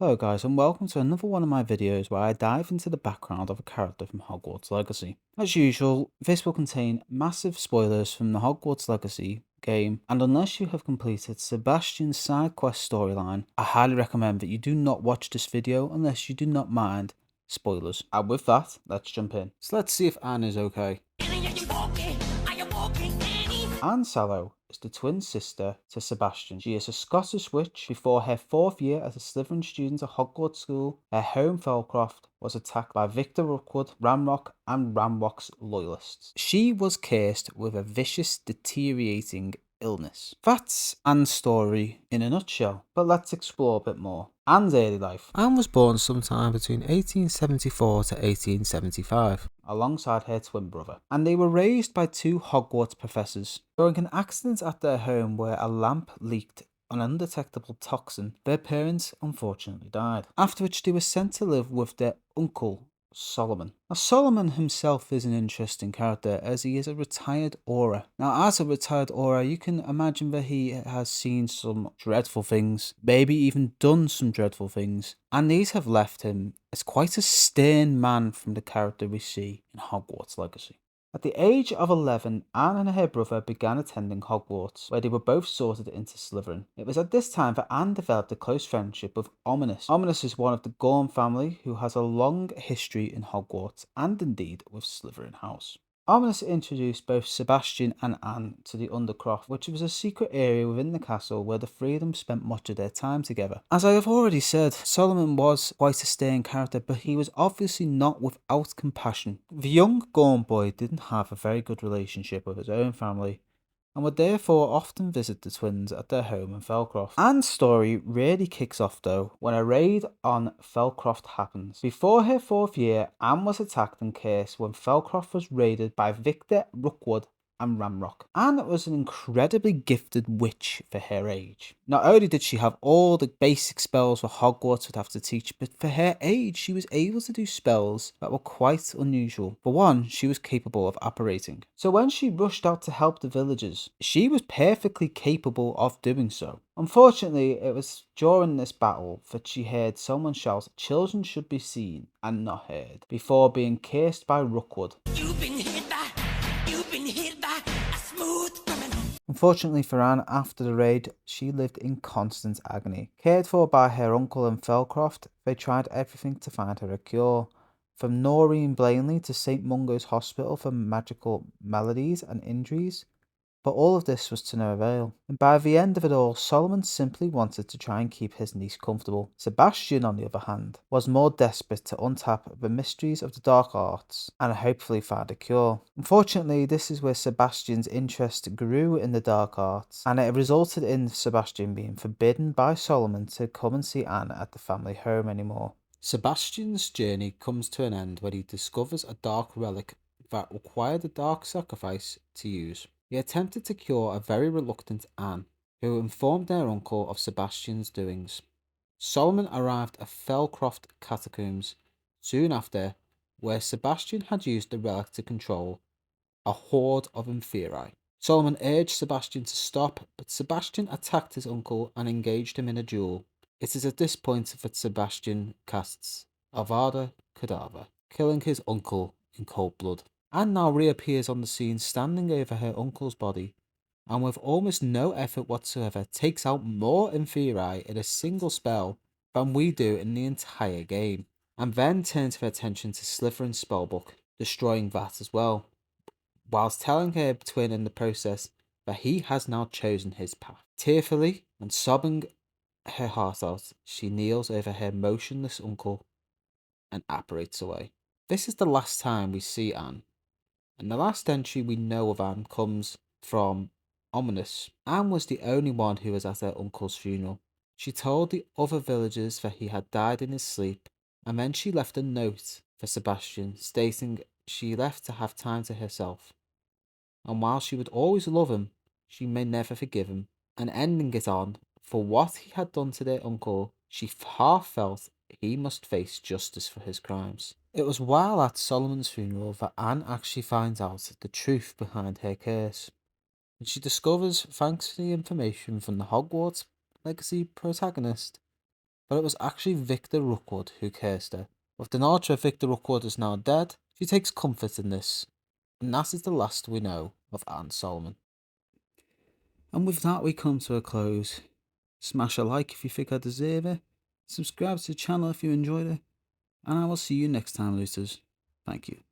Hello guys and welcome to another one of my videos where I dive into the background of a character from Hogwarts Legacy. As usual, this will contain massive spoilers from the Hogwarts Legacy game, and unless you have completed Sebastian's side quest storyline, I highly recommend that you do not watch this video unless you do not mind spoilers. And with that, let's jump in. So let's see if Anne is okay. Anne Sallow is the twin sister to Sebastian. She is a Scottish witch. Before her 4th year as a Slytherin student at Hogwarts School, her home Felcroft was attacked by Victor Rookwood, Ramrock, and Ramrock's loyalists. She was cursed with a vicious, deteriorating illness. That's Anne's story in a nutshell, but let's explore a bit more. Anne's early life. Anne was born sometime between 1874 to 1875, alongside her twin brother, and they were raised by two Hogwarts professors. During an accident at their home where a lamp leaked an undetectable toxin, their parents unfortunately died, after which they were sent to live with their uncle, Solomon. Now, Solomon himself is an interesting character as he is a retired aura. Now, as a retired aura, you can imagine that he has seen some dreadful things, maybe even done some dreadful things, and these have left him as quite a stern man from the character we see in Hogwarts Legacy. At the age of 11, Anne and her brother began attending Hogwarts, where they were both sorted into Slytherin. It was at this time that Anne developed a close friendship with Ominis. Ominis is one of the Gorm family who has a long history in Hogwarts and indeed with Slytherin House. Ominis introduced both Sebastian and Anne to the Undercroft, which was a secret area within the castle where the three of them spent much of their time together. As I have already said, Solomon was quite a stern character, but he was obviously not without compassion. The young Gorm boy didn't have a very good relationship with his own family, and would therefore often visit the twins at their home in Felcroft. Anne's story really kicks off though when a raid on Felcroft happens. Before her 4th year, Anne was attacked and cursed when Felcroft was raided by Victor Rookwood and Ramrock. Anne was an incredibly gifted witch for her age. Not only did she have all the basic spells that Hogwarts would have to teach, but for her age she was able to do spells that were quite unusual. For one, she was capable of apparating. So when she rushed out to help the villagers, she was perfectly capable of doing so. Unfortunately, it was during this battle that she heard someone shout, "Children should be seen and not heard," before being cursed by Rookwood. Unfortunately for Anne, after the raid, she lived in constant agony. Cared for by her uncle in Felcroft, they tried everything to find her a cure. From Noreen Blaney to St. Mungo's Hospital for magical maladies and injuries, but all of this was to no avail. And by the end of it all, Solomon simply wanted to try and keep his niece comfortable. Sebastian, on the other hand, was more desperate to untap the mysteries of the dark arts and hopefully find a cure. Unfortunately, this is where Sebastian's interest grew in the dark arts, and it resulted in Sebastian being forbidden by Solomon to come and see Anne at the family home anymore. Sebastian's journey comes to an end when he discovers a dark relic that required a dark sacrifice to use. He attempted to cure a very reluctant Anne, who informed their uncle of Sebastian's doings. Solomon arrived at Felcroft Catacombs soon after, where Sebastian had used the relic to control a horde of inferi. Solomon urged Sebastian to stop, but Sebastian attacked his uncle and engaged him in a duel. It is at this point that Sebastian casts Avada Kedavra, killing his uncle in cold blood. Anne now reappears on the scene standing over her uncle's body, and with almost no effort whatsoever takes out more inferi in a single spell than we do in the entire game, and then turns her attention to Slytherin's spellbook, destroying that as well, whilst telling her twin in the process that he has now chosen his path. Tearfully and sobbing her heart out, she kneels over her motionless uncle and apparates away. This is the last time we see Anne, and the last entry we know of Anne comes from Ominis. Anne was the only one who was at her uncle's funeral. She told the other villagers that he had died in his sleep, and then she left a note for Sebastian stating she left to have time to herself, and while she would always love him, she may never forgive him, and ending it on, for what he had done to their uncle, she half felt he must face justice for his crimes. It was while at Solomon's funeral that Anne actually finds out the truth behind her curse, and she discovers, thanks to the information from the Hogwarts Legacy protagonist, but it was actually Victor Rookwood who cursed her. With the knowledge that Victor Rookwood is now dead, she takes comfort in this, and that is the last we know of Anne Sallow. And with that, we come to a close. Smash a like if you think I deserve it, subscribe to the channel if you enjoyed it, and I will see you next time, looters. Thank you.